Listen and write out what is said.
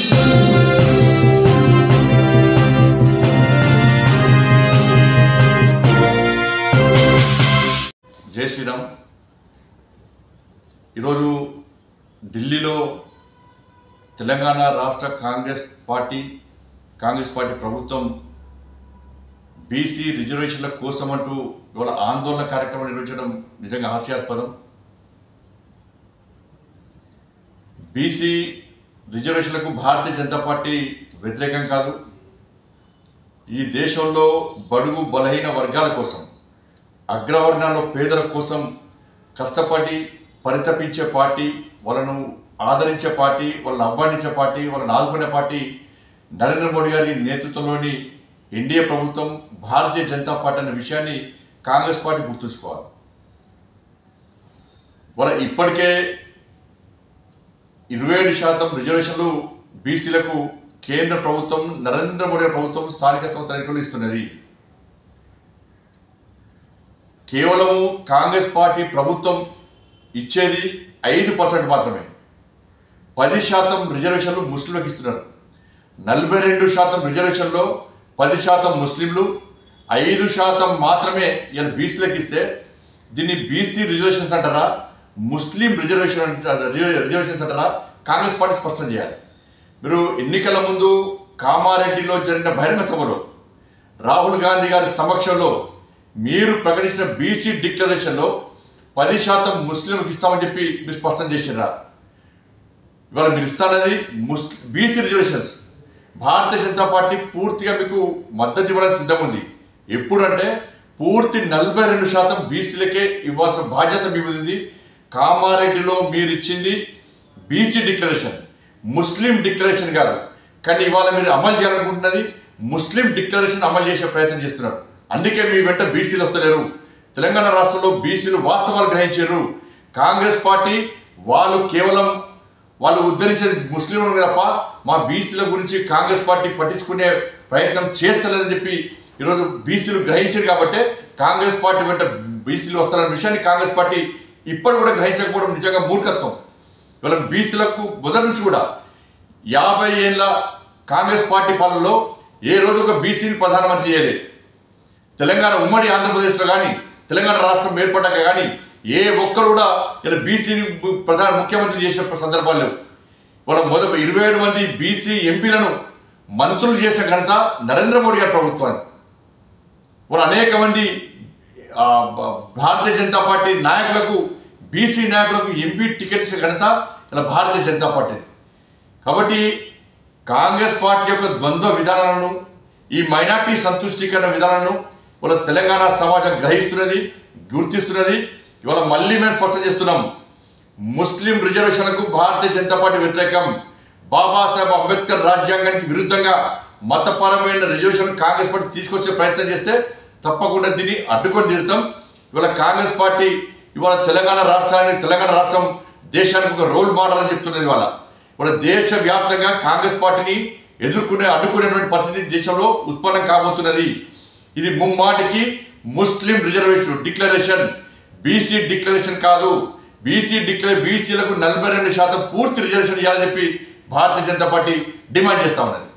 జై శ్రీరామ్. ఈరోజు ఢిల్లీలో తెలంగాణ రాష్ట్ర కాంగ్రెస్ పార్టీ ప్రభుత్వం బీసీ రిజర్వేషన్ల కోసం అంటూ ఇవాళ ఆందోళన కార్యక్రమం నిర్వహించడం నిజంగా హాస్యాస్పదం. బీసీ రిజర్వేషన్లకు భారతీయ జనతా పార్టీ వ్యతిరేకం కాదు. ఈ దేశంలో బడుగు బలహీన వర్గాల కోసం, అగ్రవర్ణాల్లో పేదల కోసం కష్టపడి పరితపించే పార్టీ, వాళ్ళను ఆదరించే పార్టీ, వాళ్ళని అవ్వానించే పార్టీ, వాళ్ళని ఆదుకునే పార్టీ నరేంద్ర మోడీ గారి నేతృత్వంలోని ఎన్డీఏ ప్రభుత్వం, భారతీయ జనతా పార్టీ అనే విషయాన్ని కాంగ్రెస్ పార్టీ గుర్తుంచుకోవాలి. వాళ్ళ ఇప్పటికే 27% రిజర్వేషన్లు బీసీలకు కేంద్ర ప్రభుత్వం, నరేంద్ర మోడీ ప్రభుత్వం స్థానిక సంస్థల ఎన్నికలు ఇస్తున్నది. కేవలం కాంగ్రెస్ పార్టీ ప్రభుత్వం ఇచ్చేది 5% మాత్రమే. 10% రిజర్వేషన్లు ముస్లింలకు ఇస్తున్నారు. 42% రిజర్వేషన్లో 10% ముస్లింలు, 5% మాత్రమే ఇలా బీసీలకు ఇస్తే దీన్ని బీసీ రిజర్వేషన్స్ అంటారా, ముస్లిం రిజర్వేషన్స్ అంటారా? కాంగ్రెస్ పార్టీ స్పష్టం చేయాలి. మీరు ఎన్నికల ముందు కామారెడ్డిలో జరిగిన బహిరంగ సభలో రాహుల్ గాంధీ గారి సమక్షంలో మీరు ప్రకటించిన బీసీ డిక్లరేషన్లో 10% ముస్లింలకు ఇస్తామని చెప్పి మీరు స్పష్టం చేసినారా? ఇవాళ మీరు ఇస్తానది BC reservations. Bharatiya Janata party పూర్తిగా మీకు మద్దతు ఇవ్వడానికి సిద్ధం ఉంది. ఎప్పుడంటే పూర్తి 42% బీసీలకే ఇవ్వాల్సిన బాధ్యత మీ మీద ఉంది. కామారెడ్డిలో మీరు ఇచ్చింది బీసీ డిక్లరేషన్, ముస్లిం డిక్లరేషన్ కాదు. కానీ ఇవాళ మీరు అమలు చేయాలనుకుంటున్నది ముస్లిం డిక్లరేషన్ అమలు చేసే ప్రయత్నం చేస్తున్నారు. అందుకే మీ వెంట బీసీలు వస్తలేరు. తెలంగాణ రాష్ట్రంలో బీసీలు వాస్తవాలు గ్రహించారు. కాంగ్రెస్ పార్టీ కేవలం వాళ్ళు ఉద్ధరించేది ముస్లింలు తప్ప మా బీసీల గురించి కాంగ్రెస్ పార్టీ పట్టించుకునే ప్రయత్నం చేస్తలేదని చెప్పి ఈరోజు బీసీలు గ్రహించారు. కాబట్టి కాంగ్రెస్ పార్టీ వెంట బీసీలు వస్తారన్న విషయాన్ని కాంగ్రెస్ పార్టీ ఇప్పటి కూడా గ్రహించకపోవడం నిజంగా మూర్ఖత్వం. ఇవాళ బీసీలకు మొదటి నుంచి కూడా 50 ఏళ్ళ కాంగ్రెస్ పార్టీ పాలనలో ఏ రోజు ఒక బీసీని ప్రధానమంత్రి చేయలేదు. తెలంగాణ ఉమ్మడి ఆంధ్రప్రదేశ్లో కానీ, తెలంగాణ రాష్ట్రం ఏర్పడ్డాక కానీ ఏ ఒక్కరు కూడా ఇలా బీసీని ప్రధాన ముఖ్యమంత్రి చేసిన సందర్భాలు లేవు. వాళ్ళ 27 మంది బీసీ ఎంపీలను మంత్రులు చేసిన ఘనత నరేంద్ర మోడీ గారి ప్రభుత్వాన్ని. వాళ్ళు అనేక మంది భారతీయ జనతా పార్టీ నాయకులకు, బీసీ నాయకులకు ఎంపీ టికెట్ ఇచ్చిన ఘనత ఇలా భారతీయ జనతా పార్టీ. కాబట్టి కాంగ్రెస్ పార్టీ యొక్క ద్వంద్వ విధానాలను, ఈ మైనార్టీ సంతుష్టీకరణ విధానాలను ఇవాళ తెలంగాణ సమాజం గ్రహిస్తున్నది, గుర్తిస్తున్నది. ఇవాళ మళ్ళీ మేము స్పష్టం చేస్తున్నాం, ముస్లిం రిజర్వేషన్లకు భారతీయ జనతా పార్టీ వ్యతిరేకం. బాబాసాహెబ్ అంబేద్కర్ రాజ్యాంగానికి విరుద్ధంగా మతపరమైన రిజర్వేషన్ కాంగ్రెస్ పార్టీ తీసుకొచ్చే ప్రయత్నం చేస్తే తప్పకుండా దీన్ని అడ్డుకొని తీరుతాం. ఇవాళ కాంగ్రెస్ పార్టీ తెలంగాణ రాష్ట్రం దేశానికి ఒక రోల్ మోడల్ అని చెప్తున్నది. ఇవాళ దేశవ్యాప్తంగా కాంగ్రెస్ పార్టీని అడ్డుకునేటువంటి పరిస్థితి దేశంలో ఉత్పన్నం కాబోతున్నది. ఇది ముమ్మాటికి ముస్లిం రిజర్వేషన్ డిక్లరేషన్, బీసీ డిక్లరేషన్ కాదు. బీసీలకు 42% పూర్తి రిజర్వేషన్ ఇవ్వాలని చెప్పి భారతీయ జనతా పార్టీ డిమాండ్ చేస్తా ఉన్నది.